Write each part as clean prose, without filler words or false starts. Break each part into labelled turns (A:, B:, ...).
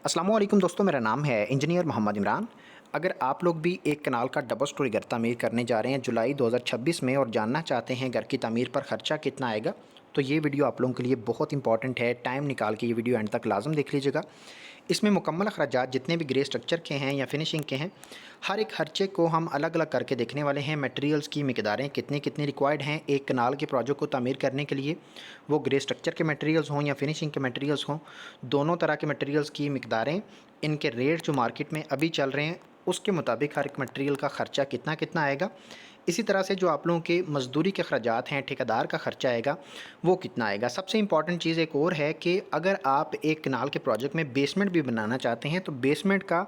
A: अस्सलामुअलैकुम दोस्तों, मेरा नाम है इंजीनियर मोहम्मद इमरान। अगर आप लोग भी एक कनाल का डबल स्टोरी घर तामीर करने जा रहे हैं जुलाई 2026 में और जानना चाहते हैं घर की तामीर पर ख़र्चा कितना आएगा, तो ये वीडियो आप लोगों के लिए बहुत इंपॉर्टेंट है। टाइम निकाल के ये वीडियो एंड तक लाजम देख लीजिएगा। इसमें मुकम्मल अखराजात जितने भी ग्रे स्ट्रक्चर के हैं या फिनिशिंग के हैं, हर एक खर्चे को हम अलग अलग करके देखने वाले हैं। मटेरियल्स की मिकदारें कितनी कितनी रिक्वायर्ड हैं एक कनाल के प्रोजेक्ट को तामीर करने के लिए, वो ग्रे स्ट्रक्चर के मटेरियल्स हों या फिनिशिंग के मटेरियल्स हों, दोनों तरह के मटेरियल्स की मिकदारें, इनके रेट जो मार्केट में अभी चल रहे हैं उसके मुताबिक हर एक मटेरियल का ख़र्चा कितना कितना आएगा। इसी तरह से जो आप लोगों के मज़दूरी के अखराजात हैं, ठेकेदार का ख़र्चा आएगा वो कितना आएगा। सबसे इंपॉर्टेंट चीज़ एक और है कि अगर आप एक कनाल के प्रोजेक्ट में बेसमेंट भी बनाना चाहते हैं तो बेसमेंट का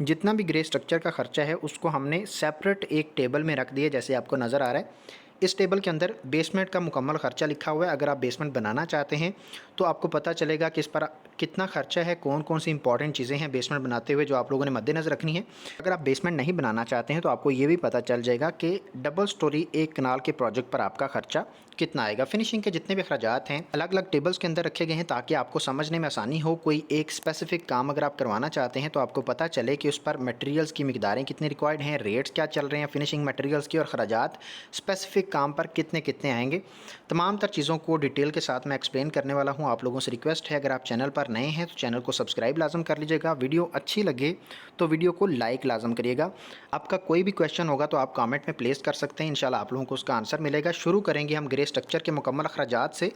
A: जितना भी ग्रे स्ट्रक्चर का ख़र्चा है उसको हमने सेपरेट एक टेबल में रख दिया, जैसे आपको नज़र आ रहा है। इस टेबल के अंदर बेसमेंट का मुकम्मल ख़र्चा लिखा हुआ है। अगर आप बेसमेंट बनाना चाहते हैं तो आपको पता चलेगा कि इस पर कितना ख़र्चा है, कौन कौन सी इंपॉर्टेंट चीज़ें हैं बेसमेंट बनाते हुए जो आप लोगों ने मद्देनज़र रखनी है। अगर आप बेसमेंट नहीं बनाना चाहते हैं तो आपको ये भी पता चल जाएगा कि डबल स्टोरी एक कनाल के प्रोजेक्ट पर आपका ख़र्चा कितना आएगा। फिनिशिंग के जितने भी अखराजात हैं अलग अलग टेबल्स के अंदर रखे गए हैं ताकि आपको समझने में आसानी हो। कोई एक स्पेसिफिक काम अगर आप करवाना चाहते हैं तो आपको पता चले कि उस पर मटेरियल्स की मिकदारें कितनी रिक्वायर्ड हैं, रेट्स क्या चल रहे हैं फिनिशिंग मटेरियल्स की, और अखराजात स्पेसिफिक काम पर कितने कितने आएंगे। तमाम तर चीज़ों को डिटेल के साथ मैं एक्सप्लेन करने वाला हूँ। आप लोगों से रिक्वेस्ट है, अगर आप चैनल पर नए हैं तो चैनल को सब्सक्राइब लाजम कर लीजिएगा। वीडियो अच्छी लगे तो वीडियो को लाइक लाजम करिएगा। आपका कोई भी क्वेश्चन होगा तो आप कमेंट में प्लेस कर सकते हैं, इंशाल्लाह आप लोगों को उसका आंसर मिलेगा। शुरू करेंगे हम ग्रे स्ट्रक्चर के मुकम्मल अखराजात से।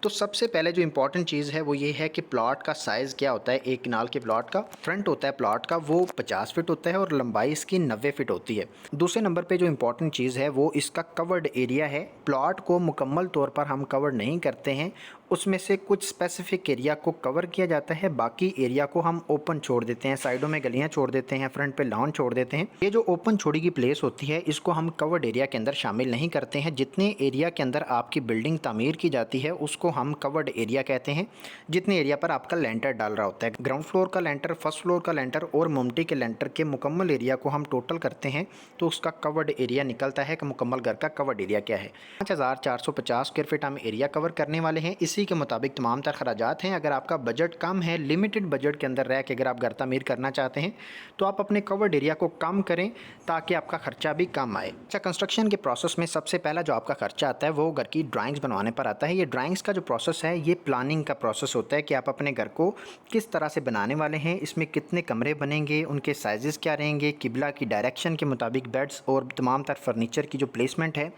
A: तो सबसे पहले जो इंपॉर्टेंट चीज़ है वो ये है कि प्लॉट का साइज़ क्या होता है। एक कनाल के प्लॉट का फ्रंट होता है प्लॉट का वो 50 फीट होता है और लंबाई इसकी 90 फीट होती है। दूसरे नंबर पे जो इंपॉर्टेंट चीज़ है वो इसका कवर्ड एरिया है। प्लॉट को मुकम्मल तौर पर हम कवर नहीं करते हैं, उसमें से कुछ स्पेसिफिक एरिया को कवर किया जाता है, बाकी एरिया को हम ओपन छोड़ देते हैं। साइडों में गलियां छोड़ देते हैं, फ्रंट पे लॉन छोड़ देते हैं। ये जो ओपन छोड़ी की प्लेस होती है इसको हम कवर्ड एरिया के अंदर शामिल नहीं करते हैं। जितने एरिया के अंदर आपकी बिल्डिंग तामीर की जाती है उसको हम कवर्ड एरिया कहते हैं। जितने एरिया पर आपका लेंटर डाल रहा होता है, ग्राउंड फ्लोर का लेंटर, फर्स्ट फ्लोर का लेंटर और मोमटी के लेंटर के मुकम्मल एरिया को हम टोटल करते हैं तो उसका कवर्ड एरिया निकलता है कि मुकम्मल घर का कवर्ड एरिया क्या है। 5450 स्क्वायर फीट हम एरिया कवर करने वाले हैं। इसी के मुताबिक तमाम तर खराजात हैं। अगर आपका बजट कम है, लिमिटेड बजट के अंदर रह के अगर आप घर तामीर करना चाहते हैं तो आप अपने कवर्ड एरिया को कम करें ताकि आपका खर्चा भी कम आए। अच्छा, कंस्ट्रक्शन के प्रोसेस में सबसे पहला जो आपका खर्चा आता है वो घर की ड्राइंग्स बनवाने पर आता है। ये ड्राइंग्स का जो प्रोसेस है ये प्लानिंग का प्रोसेस होता है कि आप अपने घर को किस तरह से बनाने वाले हैं, इसमें कितने कमरे बनेंगे, उनके साइजेस क्या रहेंगे, किबला की डायरेक्शन के मुताबिक बेड्स और तमाम तर फर्नीचर की जो प्लेसमेंट है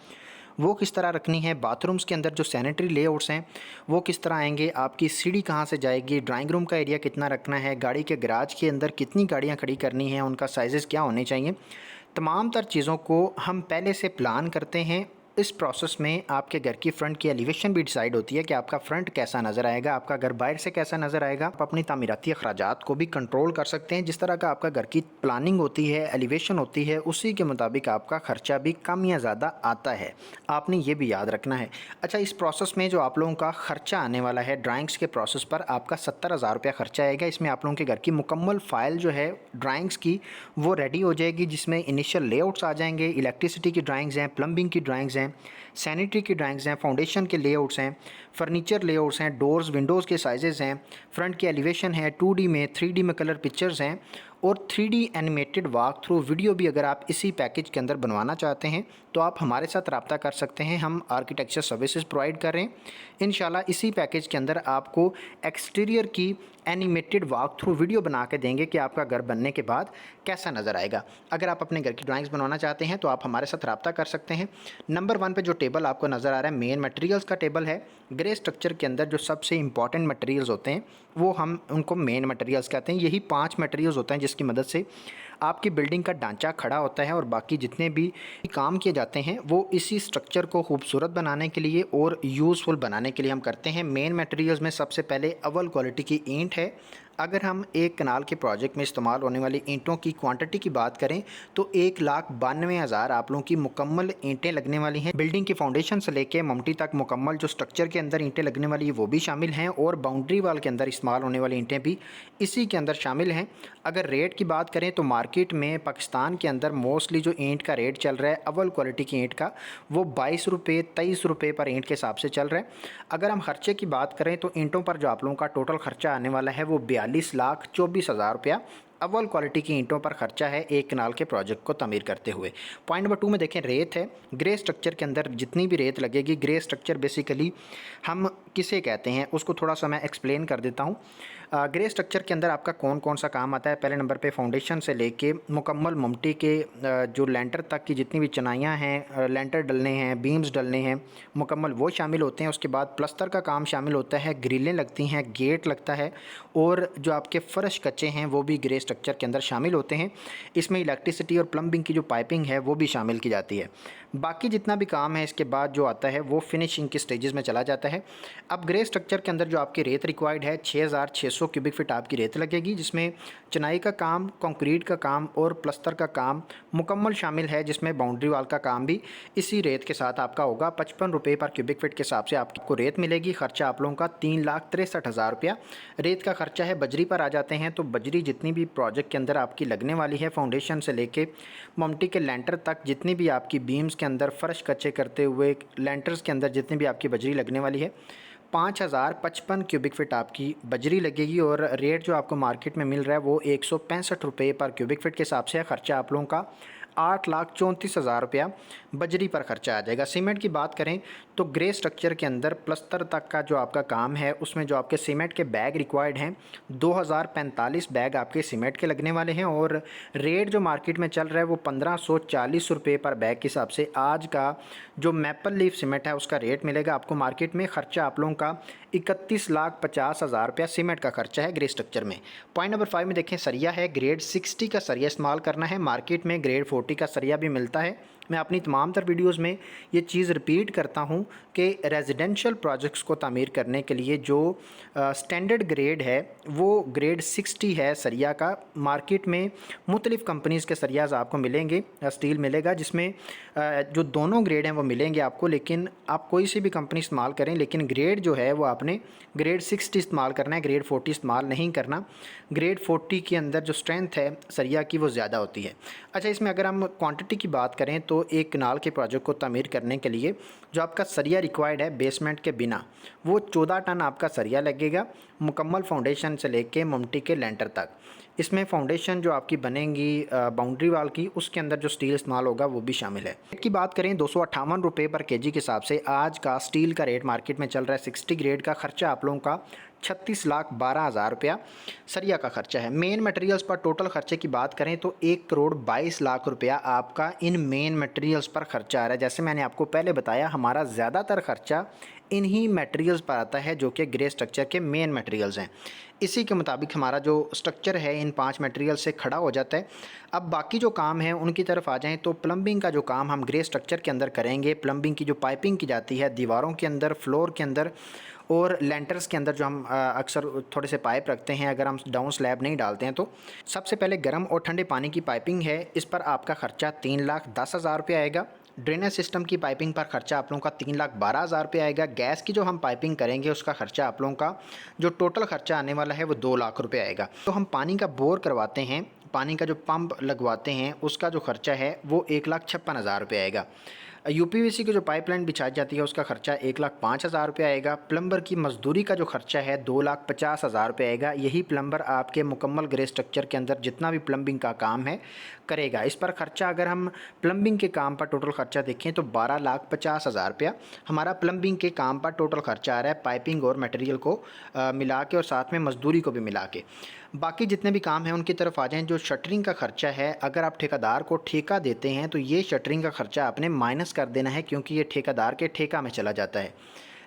A: वो किस तरह रखनी है, बाथरूम्स के अंदर जो सैनिटरी लेआउट्स हैं वो किस तरह आएंगे, आपकी सीढ़ी कहाँ से जाएगी, ड्राइंग रूम का एरिया कितना रखना है, गाड़ी के गैराज के अंदर कितनी गाड़ियाँ खड़ी करनी हैं, उनका साइजेस क्या होने चाहिए। तमाम तर चीज़ों को हम पहले से प्लान करते हैं। इस प्रोसेस में आपके घर की फ्रंट की एलिवेशन भी डिसाइड होती है कि आपका फ्रंट कैसा नज़र आएगा, आपका घर बाहर से कैसा नज़र आएगा। आप अपनी तामीराती अखराजात को भी कंट्रोल कर सकते हैं। जिस तरह का आपका घर की प्लानिंग होती है, एलिवेशन होती है, उसी के मुताबिक आपका ख़र्चा भी कम या ज़्यादा आता है। आपने ये भी याद रखना है। अच्छा, इस प्रोसेस में जो आप लोगों का ख़र्चा आने वाला है ड्राइंग्स के प्रोसेस पर, आपका 70,000 रुपया खर्चा आएगा। इसमें आप लोगों के घर की मुकम्मल फ़ाइल जो है ड्राइंग्स की वो रेडी हो जाएगी, जिसमें इनिशियल लेआउट्स आ जाएंगे, इलेक्ट्रिसिटी की ड्राइंग्स हैं, प्लम्बिंग की ड्राइंग्स हैं, सैनिटरी की ड्राइंग्स हैं, फाउंडेशन के लेआउट्स हैं, फर्नीचर लेआउट्स हैं, डोर्स विंडोज़ के साइजेस हैं, फ्रंट की एलिवेशन है, 2D में 3D में कलर पिक्चर्स हैं और 3D animated walk through video भी अगर आप इसी पैकेज के अंदर बनवाना चाहते हैं तो आप हमारे साथ रब्ता कर सकते हैं। हम आर्किटेक्चर सर्विसेज प्रोवाइड कर रहे हैं। इंशाल्लाह इसी पैकेज के अंदर आपको एक्सटीरियर की एनिमेटेड वॉक थ्रू वीडियो बना के देंगे कि आपका घर बनने के बाद कैसा नज़र आएगा। अगर आप अपने घर की ड्राइंग्स बनवाना चाहते हैं तो आप हमारे साथ रब्ता कर सकते हैं। नंबर 1 पे जो टेबल आपको नज़र आ रहा है मेन मटेरियल्स का टेबल है। ग्रे स्ट्रक्चर के अंदर जो सबसे इंपॉर्टेंट मटेरियल्स होते हैं वो हम उनको मेन मटेरियल्स कहते हैं। यही 5 मटेरियल्स होते हैं जिसकी मदद से आपकी बिल्डिंग का ढांचा खड़ा होता है और बाकी जितने भी काम किए जाते हैं वो इसी स्ट्रक्चर को खूबसूरत बनाने के लिए और यूज़फुल बनाने के लिए हम करते हैं। मेन मटेरियल्स में सबसे पहले अव्वल क्वालिटी की ईंट है। अगर हम एक कनाल के प्रोजेक्ट में इस्तेमाल होने वाली ईंटों की क्वांटिटी की बात करें तो 1,92,000 आप लोगों की मुकम्मल ईंटें लगने वाली हैं। बिल्डिंग की फाउंडेशन से लेके ममटी तक मुकम्मल जो स्ट्रक्चर के अंदर ईंटें लगने वाली है वो भी शामिल हैं और बाउंड्री वाल के अंदर इस्तेमाल होने वाली ईंटें भी इसी के अंदर शामिल हैं। अगर रेट की बात करें तो मार्केट में पाकिस्तान के अंदर मोस्टली जो ईंट का रेट चल रहा है अव्वल क्वालिटी की ईंट का वो 22 रुपये 23 रुपये पर ईंट के हिसाब से चल रहा है। अगर हम खर्चे की बात करें तो ईंटों पर जो आप लोगों का टोटल खर्चा आने वाला है वो 42,24,000 रुपया अव्वल क्वालिटी की ईंटों पर खर्चा है एक कनाल के प्रोजेक्ट को तमीर करते हुए। पॉइंट नंबर 2 में देखें, रेत है। ग्रे स्ट्रक्चर के अंदर जितनी भी रेत लगेगी, ग्रे स्ट्रक्चर बेसिकली हम किसे कहते हैं उसको थोड़ा सा मैं एक्सप्लेन कर देता हूँ। ग्रे स्ट्रक्चर के अंदर आपका कौन कौन सा काम आता है। पहले नंबर पे फाउंडेशन से लेके मुकम्मल ममटी के जो लेंटर तक की जितनी भी चनाइयाँ हैं, लेंटर डलने हैं, बीम्स डलने हैं, मुकम्मल वो शामिल होते हैं। उसके बाद प्लस्तर का काम शामिल होता है, ग्रिलें लगती हैं, गेट लगता है, और जो आपके फ़र्श कच्चे हैं वो भी ग्रे स्ट्रक्चर के अंदर शामिल होते हैं। इसमें इलेक्ट्रिसिटी और प्लम्बिंग की जो पाइपिंग है वो भी शामिल की जाती है। बाकी जितना भी काम है इसके बाद जो आता है वो फिनिशिंग के स्टेजेस में चला जाता है। अब ग्रे स्ट्रक्चर के अंदर जो आपकी रेत रिक्वायर्ड है 6600 क्यूबिक फीट आपकी रेत लगेगी, जिसमें चुनाई का काम, कंक्रीट का काम और प्लस्तर का काम मुकम्मल शामिल है, जिसमें बाउंड्री वाल का काम भी इसी रेत के साथ आपका होगा। 55 रुपये पर क्यूबिक फीट के हिसाब से आपको रेत मिलेगी। खर्चा आप लोगों का 3,63,000 रुपया रेत का खर्चा है। बजरी पर आ जाते हैं तो बजरी जितनी भी प्रोजेक्ट के अंदर आपकी लगने वाली है, फाउंडेशन से लेके ममटी के लेंटर तक जितनी भी आपकी बीम्स के अंदर फ़र्श कच्चे करते हुए लेंटर्स के अंदर जितनी भी आपकी बजरी लगने वाली है, 5,055 क्यूबिक फीट आपकी बजरी लगेगी। और रेट जो आपको मार्केट में मिल रहा है वो 165 रुपये पर क्यूबिक फीट के हिसाब से है। खर्चा आप लोगों का 8,34,000 रुपया बजरी पर खर्चा आ जाएगा। सीमेंट की बात करें तो ग्रे स्ट्रक्चर के अंदर प्लस्तर तक का जो आपका काम है उसमें जो आपके सीमेंट के बैग रिक्वायर्ड हैं 2,045 बैग आपके सीमेंट के लगने वाले हैं। और रेट जो मार्केट में चल रहा है वो 1,540 रुपये पर बैग के हिसाब से आज का जो मैपल लीफ सीमेंट है उसका रेट मिलेगा आपको मार्केट में। खर्चा आप लोगों का 31,50,000 रुपया सीमेंट का खर्चा है ग्रे स्ट्रक्चर में। पॉइंट नंबर 5 में देखें, सरिया है। ग्रेड 60 का सरिया इस्तेमाल करना है। मार्केट में ग्रेड 40 का सरिया भी मिलता है। मैं अपनी तमाम तर वीडियोज़ में ये चीज़ रिपीट करता हूँ कि रेजिडेंशियल प्रोजेक्ट्स को तामीर करने के लिए जो स्टैंडर्ड ग्रेड है वो ग्रेड 60 है सरिया का। मार्केट में मुख्तलिफ़ कंपनीज़ के सरियाज़ आपको मिलेंगे, स्टील मिलेगा जिसमें जो दोनों ग्रेड हैं वो मिलेंगे आपको। लेकिन आप कोई सी भी कंपनी इस्तेमाल करें, लेकिन ग्रेड जो है वो आपने ग्रेड 60 इस्तेमाल करना है, ग्रेड 40 इस्तेमाल नहीं करना। ग्रेड 40 के अंदर जो स्ट्रेंथ है सरिया की वो ज़्यादा होती है। अच्छा, इसमें अगर हम क्वांटिटी की बात करें तो एक कनाल के प्रोजेक्ट को तामीर करने के लिए जो आपका सरिया रिक्वायर्ड है बेसमेंट के बिना, वो 14 टन आपका सरिया लगेगा, मुकम्मल फाउंडेशन से लेके ममटी के लेंटर तक। इसमें फाउंडेशन जो आपकी बनेगी बाउंड्री वाल की, उसके अंदर जो स्टील इस्तेमाल होगा वो भी शामिल है। रेट की बात करें 258 रुपये पर केजी के हिसाब से आज का स्टील का रेट मार्केट में चल रहा है। 60 ग्रेड का खर्चा आप लोगों का 36,12,000 रुपया सरिया का खर्चा है। मेन मटेरियल्स पर टोटल खर्चे की बात करें तो 1,22,00,000 रुपया आपका इन मेन मटेरियल्स पर खर्चा आ रहा है। जैसे मैंने आपको पहले बताया, हमारा ज़्यादातर खर्चा इन्हीं मटेरियल्स पर आता है जो कि ग्रे स्ट्रक्चर के मेन मटेरियल्स हैं। इसी के मुताबिक हमारा जो स्ट्रक्चर है इन 5 मटेरियल से खड़ा हो जाता है। अब बाकी जो काम है उनकी तरफ आ जाएं तो प्लम्बिंग का जो काम हम ग्रे स्ट्रक्चर के अंदर करेंगे। प्लम्बिंग की जो पाइपिंग की जाती है दीवारों के अंदर, फ्लोर के अंदर और लेंटर्स के अंदर, जो हम अक्सर थोड़े से पाइप रखते हैं अगर हम डाउन स्लैब नहीं डालते हैं तो। सबसे पहले गर्म और ठंडे पानी की पाइपिंग है, इस पर आपका खर्चा 3,10,000 रुपये आएगा। ड्रेनेज सिस्टम की पाइपिंग पर खर्चा आप लोगों का 3,12,000 रुपये आएगा। गैस की जो हम पाइपिंग करेंगे उसका खर्चा आप लोगों का जो टोटल खर्चा आने वाला है वो 2 लाख रुपये आएगा। तो हम पानी का बोर करवाते हैं, पानी का जो पंप लगवाते हैं उसका जो खर्चा है वो 1,56,000 रुपये आएगा। यूपीवीसी की जो पाइपलाइन बिछाई जाती है उसका खर्चा 1,05,000 रुपये आएगा। प्लम्बर की मजदूरी का जो खर्चा है 2,50,000 रुपये आएगा। यही प्लम्बर आपके मुकम्मल ग्रे स्ट्रक्चर के अंदर जितना भी प्लम्बिंग का काम है करेगा। इस पर खर्चा अगर हम प्लम्बिंग के काम पर टोटल खर्चा देखें तो 12,50,000 रुपया हमारा प्लम्बिंग के काम पर टोटल खर्चा आ रहा है, पाइपिंग और मटेरियल को मिला के और साथ में मजदूरी को भी मिला के। बाकी जितने भी काम हैं उनकी तरफ आ जाएं। जो शटरिंग का खर्चा है, अगर आप ठेकेदार को ठेका देते हैं तो ये शटरिंग का खर्चा आपने माइनस कर देना है, क्योंकि ये ठेकेदार के ठेका में चला जाता है।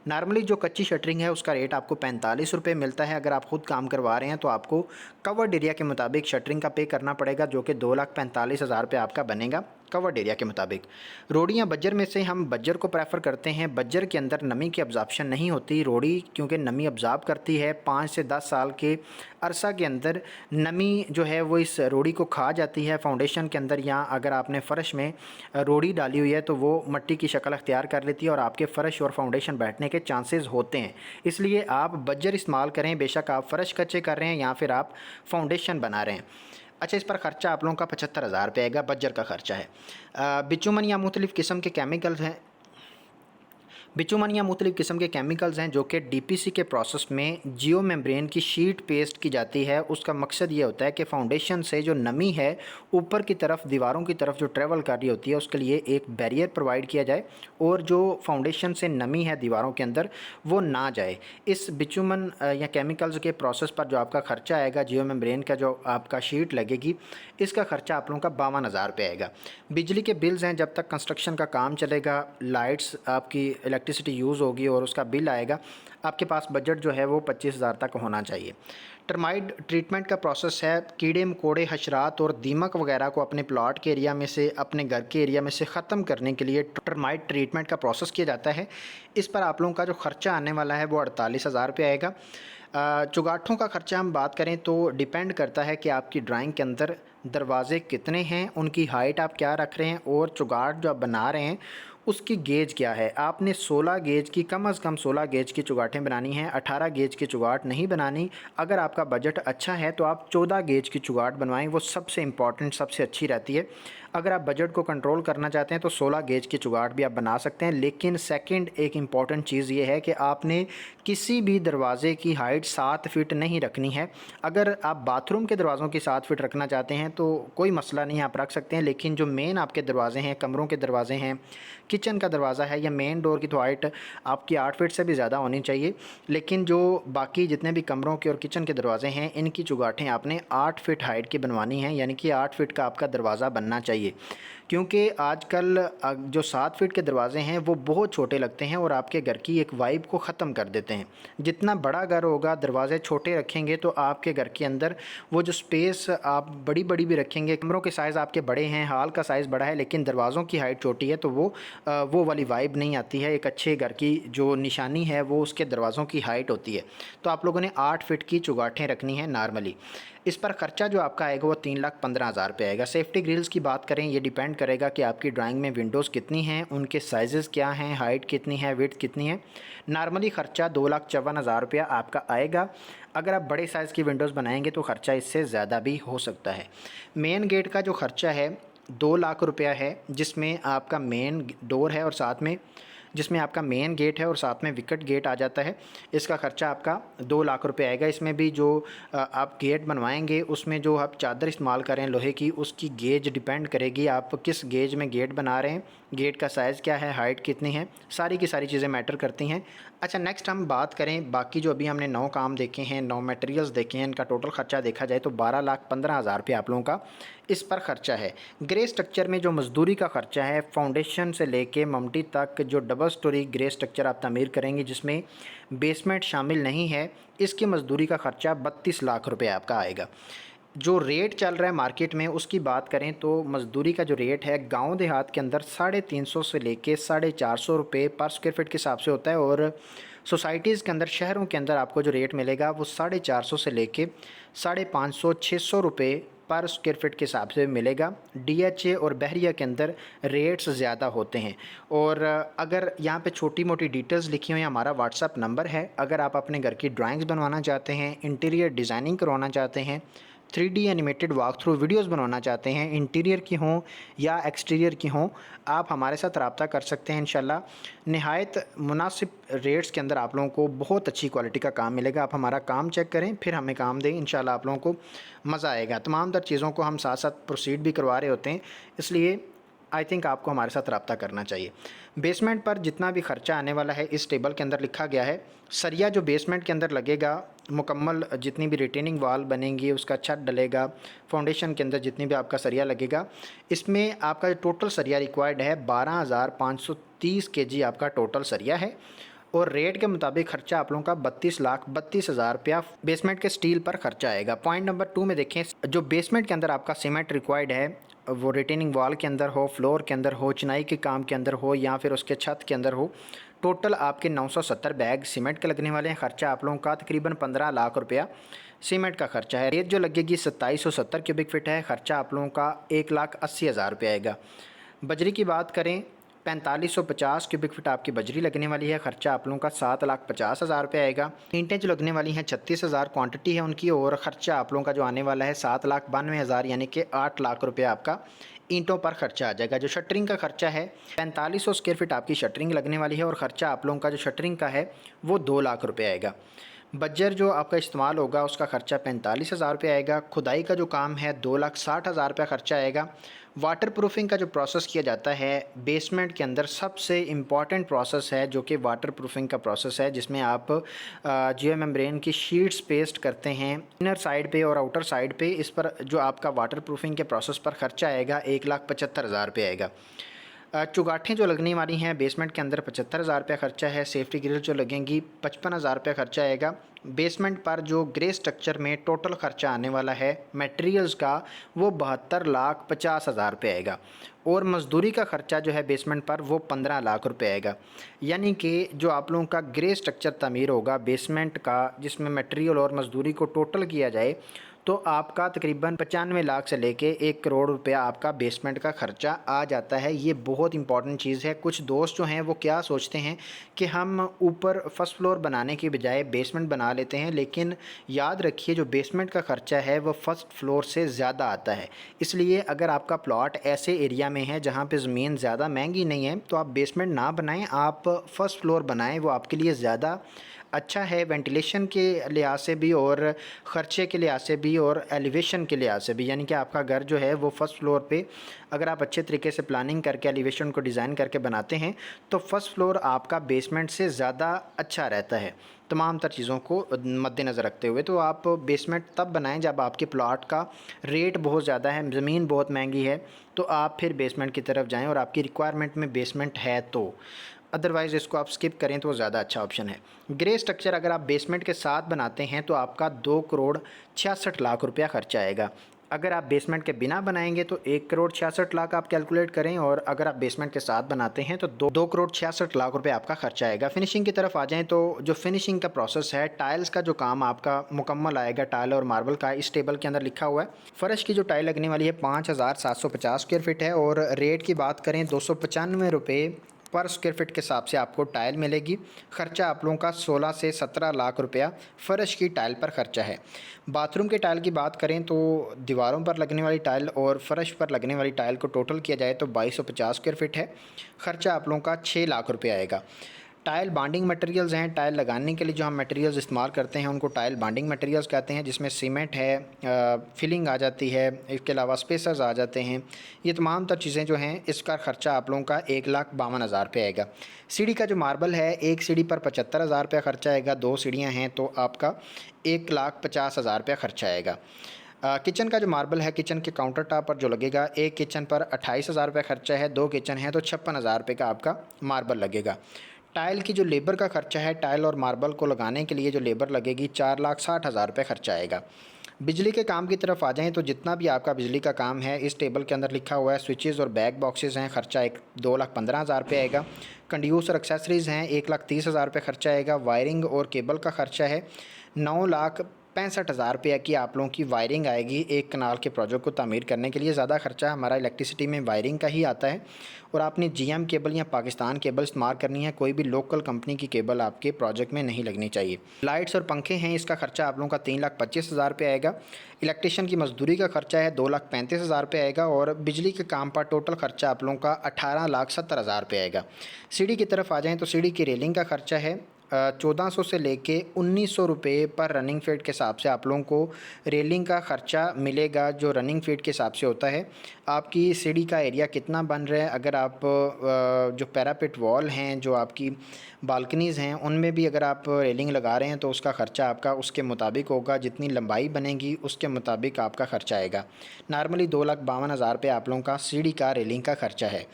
A: नॉर्मली जो कच्ची शटरिंग है उसका रेट आपको 45 रुपये मिलता है। अगर आप ख़ुद काम करवा रहे हैं तो आपको कवर्ड एरिया के मुताबिक शटरिंग का पे करना पड़ेगा, जो कि 2,45,000 रुपये आपका बनेगा कवर्ड एरिया के मुताबिक। रोड़ियाँ बज्जर में से हम बज्जर को प्रेफर करते हैं। बज्जर के अंदर नमी की अब्जॉर्प्शन नहीं होती। रोड़ी क्योंकि नमी अब्जॉर्ब करती है, 5 से 10 साल के अरसा के अंदर नमी जो है वो इस रोड़ी को खा जाती है फाउंडेशन के अंदर, या अगर आपने फ़र्श में रोड़ी डाली हुई है तो वो मिट्टी की शक्ल अख्तियार कर लेती है और आपके फ़र्श और फाउंडेशन बैठने के चांसेस होते हैं। इसलिए आप बज्जर इस्तेमाल करें, बेशक आप फ़र्श कच्चे कर रहे हैं या फिर आप फाउंडेशन बना रहे हैं। अच्छा, इस पर खर्चा आप लोगों का 75,000 रुपये आएगा, बज्जर का खर्चा है। बिचुमन या मुख्तलिफ़ किस्म के केमिकल्स हैं, बिटुमन या मुख्तलिफ़ किस्म के केमिकल्स हैं जो कि डीपीसी के प्रोसेस में जियो मेम्ब्रेन की शीट पेस्ट की जाती है। उसका मकसद ये होता है कि फाउंडेशन से जो नमी है ऊपर की तरफ दीवारों की तरफ जो ट्रेवल कर रही होती है उसके लिए एक बैरियर प्रोवाइड किया जाए और जो फाउंडेशन से नमी है दीवारों के अंदर वो ना जाए। इस बिटुमन या केमिकल्स के प्रोसेस पर जो आपका ख़र्चा आएगा, जियो मेम्ब्रेन का जो आपका शीट लगेगी, इसका ख़र्चा आप लोगों का 52,000 रुपये आएगा। बिजली के बिल्स हैं, जब तक कंस्ट्रक्शन का काम चलेगा, लाइट्स आपकी इलेक्ट्रिसिटी यूज़ होगी और उसका बिल आएगा, आपके पास बजट जो है वो 25,000 तक होना चाहिए। टर्माइट ट्रीटमेंट का प्रोसेस है, कीड़े मकोड़े, हशरात और दीमक वगैरह को अपने प्लॉट के एरिया में से, अपने घर के एरिया में से ख़त्म करने के लिए टर्माइट ट्रीटमेंट का प्रोसेस किया जाता है। इस पर आप लोगों का जो ख़र्चा आने वाला है वो 48,000 रुपये आएगा। चुगाठों का ख़र्चा हम बात करें तो डिपेंड करता है कि आपकी ड्राइंग के अंदर दरवाज़े कितने हैं, उनकी हाइट आप क्या रख रहे हैं और चुगाठ जो आप बना रहे हैं उसकी गेज क्या है। आपने 16 गेज की, कम से कम 16 गेज की चुगाठें बनानी हैं, 18 गेज की चुगाठ नहीं बनानी। अगर आपका बजट अच्छा है तो आप 14 गेज की चुगाठ बनवाएं, वो सबसे इम्पॉर्टेंट, सबसे अच्छी रहती है। अगर आप बजट को कंट्रोल करना चाहते हैं तो 16 गेज की चुगाठ भी आप बना सकते हैं। लेकिन सेकंड एक इम्पॉर्टेंट चीज़ ये है कि आपने किसी भी दरवाज़े की हाइट 7 फीट नहीं रखनी है। अगर आप बाथरूम के दरवाज़ों की 7 फीट रखना चाहते हैं तो कोई मसला नहीं, आप रख सकते हैं। लेकिन जो मेन आपके दरवाज़े हैं, कमरों के दरवाज़े हैं, किचन का दरवाज़ा है या मेन डोर की, तो हाइट आपकी 8 फीट से भी ज़्यादा होनी चाहिए। लेकिन जो बाकी जितने भी कमरों के और किचन के दरवाज़े हैं, इनकी चुगाठें आपने 8 फीट हाइट की बनवानी हैं, यानी कि 8 फीट का आपका दरवाज़ा बनना चाहिए। क्योंकि आजकल जो 7 फीट के दरवाजे हैं वो बहुत छोटे लगते हैं और आपके घर की एक वाइब को ख़त्म कर देते हैं। जितना बड़ा घर होगा, दरवाजे छोटे रखेंगे तो आपके घर के अंदर वो जो स्पेस आप बड़ी बड़ी भी रखेंगे, कमरों के साइज़ आपके बड़े हैं, हॉल का साइज़ बड़ा है, लेकिन दरवाज़ों की हाइट छोटी है, तो वो वाली वाइब नहीं आती है। एक अच्छे घर की जो निशानी है वो उसके दरवाज़ों की हाइट होती है। तो आप लोगों ने 8 फीट की चुगाठें रखनी है नॉर्मली। इस पर ख़र्चा जो आपका आएगा वो 3,15,000 रुपये आएगा। सेफ्टी ग्रिल्स की बात करें, ये डिपेंड करेगा कि आपकी ड्राइंग में विंडोज़ कितनी हैं, उनके साइज़ेस क्या हैं, हाइट कितनी है, विड्थ कितनी है। नॉर्मली ख़र्चा 2,54,000 रुपया आपका आएगा। अगर आप बड़े साइज़ की विंडोज़ बनाएंगे तो ख़र्चा इससे ज़्यादा भी हो सकता है। मेन गेट का जो ख़र्चा है 2 लाख रुपया है, जिसमें आपका मेन डोर है और साथ में जिसमें आपका मेन गेट है और साथ में विकेट गेट आ जाता है। इसका ख़र्चा आपका 2 लाख रुपए आएगा। इसमें भी जो आप गेट बनवाएंगे उसमें जो आप चादर इस्तेमाल करें लोहे की, उसकी गेज डिपेंड करेगी आप किस गेज में गेट बना रहे हैं, गेट का साइज़ क्या है, हाइट कितनी है, सारी की सारी चीज़ें मैटर करती हैं। अच्छा, नेक्स्ट हम बात करें बाकी जो अभी हमने 9 काम देखे हैं, 9 मटेरियल्स देखे हैं, इनका टोटल ख़र्चा देखा जाए तो 12,15,000 रुपये आप लोगों का इस पर ख़र्चा है। ग्रे स्ट्रक्चर में जो मज़दूरी का ख़र्चा है, फाउंडेशन से लेके ममटी तक जो डबल स्टोरी ग्रे स्ट्रक्चर आप तामीर करेंगे जिसमें बेसमेंट शामिल नहीं है, इसकी मज़दूरी का ख़र्चा 32 लाख रुपये आपका आएगा। जो रेट चल रहा है मार्केट में उसकी बात करें तो मज़दूरी का जो रेट है गांव देहात के अंदर 350 से लेके 450 रुपये पर स्क्वायर फीट के हिसाब से होता है और सोसाइटीज़ के अंदर, शहरों के अंदर आपको जो रेट मिलेगा वो 450 से लेके 550 600 रुपये पर स्क्वायर फीट के हिसाब से मिलेगा। डीएचए और बहरिया के अंदर रेट्स ज़्यादा होते हैं। और अगर यहाँ पे छोटी मोटी डिटेल्स लिखी हुई, हमारा व्हाट्सअप नंबर है। अगर आप अपने घर की ड्राइंग्स बनवाना चाहते हैं, इंटीरियर डिज़ाइनिंग करवाना चाहते हैं, 3D animated walk through videos बनवाना चाहते हैं, इंटीरियर की हों या एक्सटीरियर की हों, आप हमारे साथ रब्ता कर सकते हैं। इंशाल्लाह नहायत मुनासिब रेट्स के अंदर आप लोगों को बहुत अच्छी क्वालिटी का काम मिलेगा। आप हमारा काम चेक करें फिर हमें काम दें, इंशाल्लाह आप लोगों को मज़ा आएगा। तमाम तर चीज़ों को हम साथ साथ प्रोसीड भी करवा रहे होते हैं, इसलिए आई थिंक आपको हमारे साथ रब्ता करना चाहिए। बेसमेंट पर जितना भी ख़र्चा आने वाला है इस टेबल के अंदर लिखा गया है। सरिया जो बेसमेंट के अंदर लगेगा, मुकम्मल जितनी भी रिटेनिंग वाल बनेंगी, उसका छत डलेगा, फाउंडेशन के अंदर जितनी भी आपका सरिया लगेगा, इसमें आपका टोटल सरिया रिक्वायर्ड है 12,530 केजी आपका टोटल सरिया है। और रेट के मुताबिक खर्चा आप लोगों का 32,32,000 रुपया बेसमेंट के स्टील पर खर्चा आएगा। पॉइंट नंबर 2 में देखें, जो बेसमेंट के अंदर आपका सीमेंट रिक्वायर्ड है, वो रिटेनिंग वॉल के अंदर हो, फ्लोर के अंदर हो, चिनाई के काम के अंदर हो या फिर उसके छत के अंदर हो, टोटल आपके 970 बैग सीमेंट के लगने वाले हैं। ख़र्चा आप लोगों का तकरीबन 15 लाख रुपया सीमेंट का खर्चा है। रेत जो लगेगी 2770 क्यूबिक फिट है। ख़र्चा आप लोगों का 1,80,000 रुपया आएगा। बजरी की बात करें 4550 क्यूबिक फीट आपकी बजरी लगने वाली है। खर्चा आप लोगों का 7,50,000 रुपये आएगा। ईंटें जो लगने वाली हैं 36,000 क्वांटिटी है उनकी, और ख़र्चा आप लोगों का जो आने वाला है 7,92,000 यानी कि 8 लाख रुपये आपका ईंटों पर खर्चा आ जाएगा। जो शटरिंग का खर्चा है 4500 स्क्वायर फीट आपकी शटरिंग लगने वाली है, और ख़र्चा आप लोगों का जो शटरिंग का है वो 2 लाख रुपये आएगा। बज्जर जो आपका इस्तेमाल होगा उसका ख़र्चा 45,000 रुपये आएगा। खुदाई का जो काम है 2,60,000 रुपये ख़र्चा आएगा। वाटर प्रूफिंग का जो प्रोसेस किया जाता है बेसमेंट के अंदर, सबसे इम्पॉर्टेंट प्रोसेस है जो कि वाटर प्रूफिंग का प्रोसेस है, जिसमें आप जियो मेम्ब्रेन की शीट्स पेस्ट करते हैं इनर साइड पे और आउटर साइड पे। इस पर जो आपका वाटर प्रूफिंग के प्रोसेस पर खर्चा आएगा 1,75,000 रुपये आएगा। चुगाठें जो लगने वाली हैं बेसमेंट के अंदर 75,000 रुपये खर्चा है। सेफ्टी ग्रिल जो लगेंगी 55,000 रुपये खर्चा आएगा। बेसमेंट पर जो ग्रे स्ट्रक्चर में टोटल खर्चा आने वाला है मटेरियल्स का वो 72,50,000 रुपये आएगा। और मज़दूरी का खर्चा जो है बेसमेंट पर वो 15 लाख रुपये आएगा। यानी कि जो आप लोगों का ग्रे स्ट्रक्चर तमीर होगा बेसमेंट का, जिसमें मटेरियल और मज़दूरी को टोटल किया जाए, तो आपका तकरीबन 95 लाख से लेके 1 करोड़ रुपया आपका बेसमेंट का ख़र्चा आ जाता है। ये बहुत इंपॉर्टेंट चीज़ है। कुछ दोस्त जो हैं वो क्या सोचते हैं कि हम ऊपर फर्स्ट फ्लोर बनाने की बजाय बेसमेंट बना लेते हैं, लेकिन याद रखिए जो बेसमेंट का ख़र्चा है वो फर्स्ट फ्लोर से ज़्यादा आता है। इसलिए अगर आपका प्लॉट ऐसे एरिया में है जहाँ पे ज़मीन ज़्यादा महंगी नहीं है तो आप बेसमेंट ना बनाएं, आप फर्स्ट फ्लोर बनाएं, वो आपके लिए ज़्यादा अच्छा है वेंटिलेशन के लिहाज से भी और ख़र्चे के लिहाज से भी और एलिवेशन के लिहाज से भी। यानी कि आपका घर जो है वो फर्स्ट फ्लोर पे अगर आप अच्छे तरीके से प्लानिंग करके एलिवेशन को डिज़ाइन करके बनाते हैं तो फर्स्ट फ्लोर आपका बेसमेंट से ज़्यादा अच्छा रहता है। तमाम तर चीज़ों को मद्देनज़र रखते हुए तो आप बेसमेंट तब बनाएं जब आपके प्लॉट का रेट बहुत ज़्यादा है, ज़मीन बहुत महंगी है, तो आप फिर बेसमेंट की तरफ जाएं और आपकी रिक्वायरमेंट में बेसमेंट है तो। अदरवाइज़ इसको आप स्किप करें तो वो ज़्यादा अच्छा ऑप्शन है। ग्रे स्ट्रक्चर अगर आप बेसमेंट के साथ बनाते हैं तो आपका 2,66,00,000 रुपया खर्चा आएगा। अगर आप बेसमेंट के बिना बनाएंगे तो 1,66,00,000 आप कैलकुलेट करें, और अगर आप बेसमेंट के साथ बनाते हैं तो 2,66,00,000 रुपये आपका खर्चा आएगा। फिनिशिंग की तरफ आ जाएं तो जो फिनिशिंग का प्रोसेस है, टाइल्स का जो काम आपका मुकम्मल आएगा, टाइल और मार्बल का इस टेबल के अंदर लिखा हुआ है। फ़र्श की जो टाइल लगने वाली है 5,750 स्क्वायर फीट है, और रेट की बात करें 295 रुपये पर स्क्वायर फीट के हिसाब से आपको टाइल मिलेगी। ख़र्चा आप लोगों का 16 से 17 लाख रुपया फ़र्श की टाइल पर ख़र्चा है। बाथरूम के टाइल की बात करें तो दीवारों पर लगने वाली टाइल और फ़र्श पर लगने वाली टाइल को टोटल किया जाए तो 2250 स्क्वायर फीट है। ख़र्चा आप लोगों का 6 लाख रुपये आएगा। टाइल बाइंडिंग मटेरियल्स हैं, टाइल लगाने के लिए जो हम मटेरियल्स इस्तेमाल करते हैं उनको टाइल बाइंडिंग मटेरियल्स कहते हैं, जिसमें सीमेंट है, फिलिंग आ जाती है, इसके अलावा स्पेसर्स आ जाते हैं। ये तमाम तर चीज़ें जो हैं इसका ख़र्चा आप लोगों का 1,52,000 रुपये आएगा। सीढ़ी का जो मार्बल है एक सीढ़ी पर 75,000 रुपया खर्चा आएगा। 2 सीढ़ियाँ हैं तो आपका 1,50,000 रुपया खर्चा आएगा। किचन का जो मार्बल है किचन के काउंटर टॉप पर जो लगेगा, एक किचन पर 28,000 रुपये खर्चा है। 2 किचन हैं तो 56,000 रुपये का आपका मार्बल लगेगा। टाइल की जो लेबर का खर्चा है, टाइल और मार्बल को लगाने के लिए जो लेबर लगेगी 4,60,000 रुपये खर्चा आएगा। बिजली के काम की तरफ आ जाएं तो जितना भी आपका बिजली का काम है इस टेबल के अंदर लिखा हुआ है। स्विचेस और बैक बॉक्सेस हैं, खर्चा 2,15,000 रुपये आएगा। कंड्यूस और एक्सेसरीज़ हैं 1,30,000 रुपये खर्चा आएगा। वायरिंग और केबल का खर्चा है 9,65,000 रुपये की आप लोगों की वायरिंग आएगी एक कनाल के प्रोजेक्ट को तामीर करने के लिए। ज़्यादा खर्चा हमारा इलेक्ट्रिसिटी में वायरिंग का ही आता है, और आपने जीएम केबल या पाकिस्तान केबल इस्तेमाल करनी है, कोई भी लोकल कंपनी की केबल आपके प्रोजेक्ट में नहीं लगनी चाहिए। लाइट्स और पंखे हैं, इसका खर्चा आप लोगों का 3,25,000 रुपये आएगा। इलेक्ट्रिशियन की मजदूरी का खर्चा है 2,35,000 रुपये आएगा, और बिजली के काम पर टोटल खर्चा आप लोगों का 18,70,000 रुपये आएगा। सीढ़ी की तरफ आ जाएँ तो सीढ़ी की रेलिंग का खर्चा है 1400 से लेके 1900 रुपये पर रनिंग फीट के हिसाब से आप लोगों को रेलिंग का ख़र्चा मिलेगा, जो रनिंग फीट के हिसाब से होता है। आपकी सीढ़ी का एरिया कितना बन रहा है, अगर आप जो पैरापेट वॉल हैं, जो आपकी बालकनीज़ हैं, उनमें भी अगर आप रेलिंग लगा रहे हैं तो उसका ख़र्चा आपका उसके मुताबिक होगा, जितनी लंबाई बनेगी उसके मुताबिक आपका ख़र्चा आएगा। नॉर्मली 2,52,000 रुपये आप लोगों का सीढ़ी का रेलिंग का ख़र्चा है।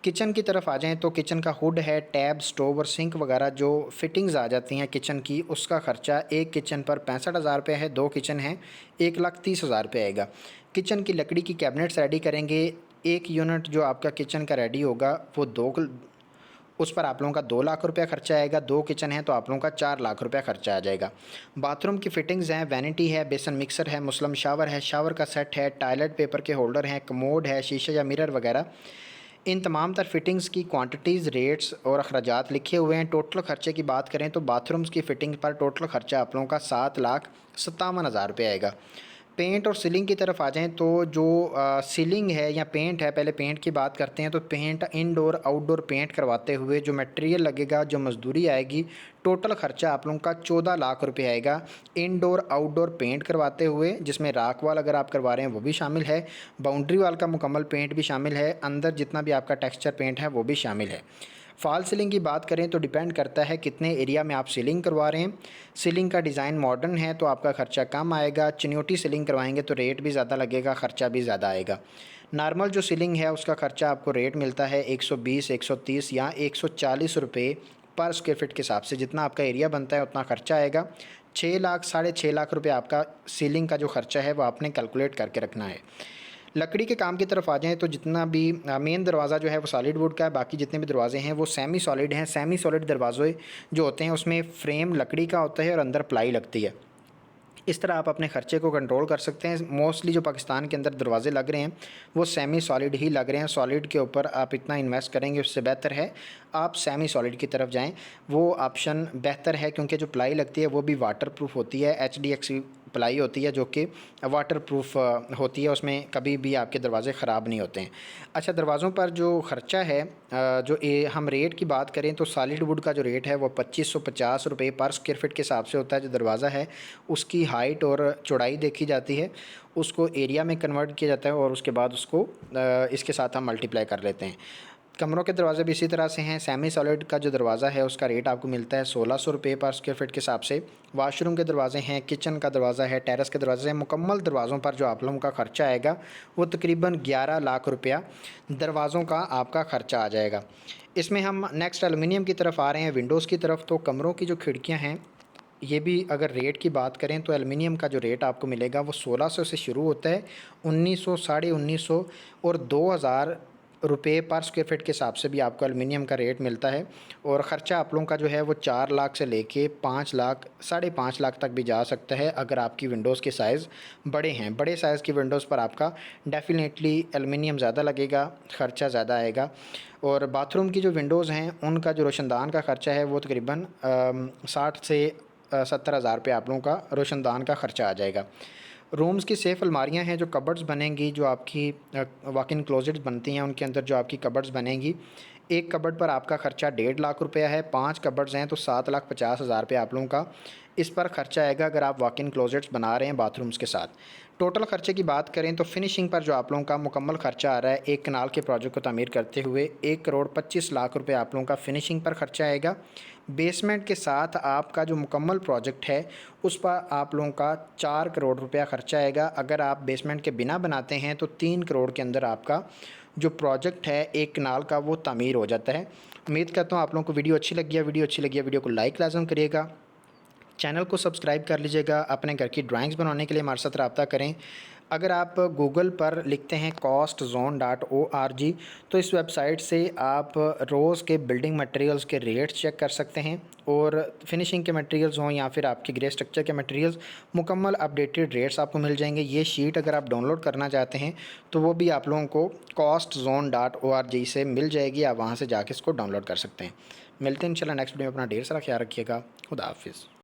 A: किचन की तरफ आ जाएँ तो किचन का हुड है, टैब, स्टोव और सिंक वगैरह जो फिटिंग्स आ जाती हैं किचन की, उसका ख़र्चा एक किचन पर 65,000 रुपये है। 2 किचन हैं 1,30,000 रुपये आएगा। किचन की लकड़ी की कैबिनेट्स रेडी करेंगे, एक यूनिट जो आपका किचन का रेडी होगा वो उस पर आप लोगों का 2 लाख रुपया खर्चा आएगा। 2 किचन है तो आप लोगों का 4 लाख रुपया खर्चा आ जाएगा। बाथरूम की फिटिंग्स हैं, वैनिटी है, बेसन मिक्सर है, मुस्लिम शावर है, शावर का सेट है, टॉयलेट पेपर के होल्डर हैं, कमोड है, शीशे या मिरर वगैरह। इन तमाम तर फिटिंग्स की क्वांटिटीज़, रेट्स और अखराजात लिखे हुए हैं। टोटल खर्चे की बात करें तो बाथरूम्स की फ़िटिंग पर टोटल खर्चा आप लोगों का 7,57,000 रुपये आएगा। पेंट और सीलिंग की तरफ आ जाएँ तो जो सीलिंग है या पेंट है, पहले पेंट की बात करते हैं। तो पेंट इनडोर आउटडोर पेंट करवाते हुए जो मटेरियल लगेगा, जो मज़दूरी आएगी, टोटल ख़र्चा आप लोगों का 14 लाख रुपए आएगा इनडोर आउटडोर पेंट करवाते हुए, जिसमें राख वाल अगर आप करवा रहे हैं वो भी शामिल है, बाउंड्री वाल का मुकम्मल पेंट भी शामिल है, अंदर जितना भी आपका टेक्सचर पेंट है वो भी शामिल है। फॉल सीलिंग की बात करें तो डिपेंड करता है कितने एरिया में आप सीलिंग करवा रहे हैं। सीलिंग का डिज़ाइन मॉडर्न है तो आपका ख़र्चा कम आएगा, चिन्योटी सीलिंग करवाएंगे तो रेट भी ज़्यादा लगेगा, ख़र्चा भी ज़्यादा आएगा। नॉर्मल जो सीलिंग है उसका ख़र्चा आपको रेट मिलता है 120, 130 या 140 रुपये पर स्क्वायर फीट के हिसाब से। जितना आपका एरिया बनता है उतना ख़र्चा आएगा। 6 लाख, 6.5 लाख रुपये आपका सीलिंग का जो ख़र्चा है वो आपने कैलकुलेट करके रखना है। लकड़ी के काम की तरफ आ जाएँ तो जितना भी मेन दरवाज़ा जो है वो सॉलिड वुड का है, बाकी जितने भी दरवाजे हैं वो सेमी सॉलिड हैं। सेमी सॉलिड दरवाज़े जो होते हैं उसमें फ्रेम लकड़ी का होता है और अंदर प्लाई लगती है। इस तरह आप अपने ख़र्चे को कंट्रोल कर सकते हैं। मोस्टली जो पाकिस्तान के अंदर दरवाज़े लग रहे हैं वो सेमी सॉलिड ही लग रहे हैं। सॉलिड के ऊपर आप इतना इन्वेस्ट करेंगे उससे बेहतर है आप सेमी सॉलिड की तरफ जाएं, वो ऑप्शन बेहतर है क्योंकि जो प्लाई लगती है वो भी वाटर प्रूफ होती है। HDX प्लाई होती है जो कि वाटर प्रूफ होती है, उसमें कभी भी आपके दरवाज़े ख़राब नहीं होते हैं। अच्छा, दरवाज़ों पर जो ख़र्चा है, जो हम रेट की बात करें तो सॉलिड वुड का जो रेट है वो 2550 रुपये पर स्क्वायर फीट के हिसाब से होता है। जो दरवाज़ा है उसकी हाइट और चौड़ाई देखी जाती है, उसको एरिया में कन्वर्ट किया जाता है और उसके बाद उसको इसके साथ हम मल्टीप्लाई कर लेते हैं। कमरों के दरवाज़े भी इसी तरह से हैं। सेमी सॉलिड का जो दरवाज़ा है उसका रेट आपको मिलता है 1600 रुपये पर स्क्वायर फीट के हिसाब से। वाशरूम के दरवाज़े हैं, किचन का दरवाज़ा है, टेरेस के दरवाज़े हैं। मुकम्मल दरवाज़ों पर जो आप लोगों का ख़र्चा आएगा वो तकरीबन 11 लाख रुपया दरवाज़ों का आपका ख़र्चा आ जाएगा। इसमें हम नेक्स्ट एलुमिनियम की तरफ आ रहे हैं, विंडोज़ की तरफ। तो कमरों की जो खिड़कियाँ हैं ये भी अगर रेट की बात करें तो एलुमिनियम का जो रेट आपको मिलेगा वो 1600 से शुरू होता है। 1900, साढ़े 1900 और 2000 रुपये पर स्क्वायर फीट के हिसाब से भी आपको एलुमिनियम का रेट मिलता है। और ख़र्चा आप लोगों का जो है वो 4 लाख से लेके 5 लाख, 5.5 लाख तक भी जा सकता है अगर आपकी विंडोज़ के साइज़ बड़े हैं। बड़े साइज़ की विंडोज़ पर आपका डेफ़िनेटली एलुमिनियम ज़्यादा लगेगा, ख़र्चा ज़्यादा आएगा। और बाथरूम की जो विंडोज़ हैं उनका जो रोशनदान का ख़र्चा है वो तकरीबन 60 से 70,000 रुपये आप लोगों का रोशनदान का ख़र्चा आ जाएगा। रूम्स की सेफ़ अलमारियाँ हैं, जो कबर्ड्स बनेंगी, जो आपकी वॉक इन क्लोजेट्स बनती हैं उनके अंदर जो आपकी कबर्ड्स बनेंगी, एक कबर्ड पर आपका ख़र्चा 1.5 लाख रुपया है। 5 कबर्ड्स हैं तो 7,50,000 रुपये आप लोगों का इस पर ख़र्चा आएगा अगर आप वॉक इन क्लोजेट्स बना रहे हैं बाथरूम्स के साथ। टोटल ख़र्चे की बात करें तो फिनिशिंग पर जो आप लोगों का मुकम्मल ख़र्चा आ रहा है एक कनाल के प्रोजेक्ट को तामीर करते हुए 1,25,00,000 रुपये आप लोगों का फिनिशिंग पर ख़र्चा आएगा। बेसमेंट के साथ आपका जो मुकम्मल प्रोजेक्ट है उस पर आप लोगों का 4 करोड़ रुपया ख़र्चा आएगा। अगर आप बेसमेंट के बिना बनाते हैं तो 3 करोड़ के अंदर आपका जो प्रोजेक्ट है एक कनाल का वो तामीर हो जाता है। उम्मीद करता हूँ आप लोगों को वीडियो अच्छी लगी है। वीडियो को लाइक लाज़म करिएगा, चैनल को सब्सक्राइब कर लीजिएगा। अपने घर की ड्राइंग्स बनवाने के लिए हमारे साथ रब्ता करें। अगर आप गूगल पर लिखते हैं costzone.org तो इस वेबसाइट से आप रोज़ के बिल्डिंग मटेरियल्स के रेट्स चेक कर सकते हैं और फिनिशिंग के मटेरियल्स हों या फिर आपके ग्रे स्ट्रक्चर के मटेरियल्स, मुकम्मल अपडेटेड रेट्स आपको मिल जाएंगे। ये शीट अगर आप डाउनलोड करना चाहते हैं तो वो भी आप लोगों को costzone.org से मिल जाएगी, आप वहाँ से जाके इसको डाउनलोड कर सकते हैं। मिलते हैं इंशाल्लाह नेक्स्ट वीडियो में। अपना ढेर सारा ख्याल रखिएगा। खुदा हाफिज़।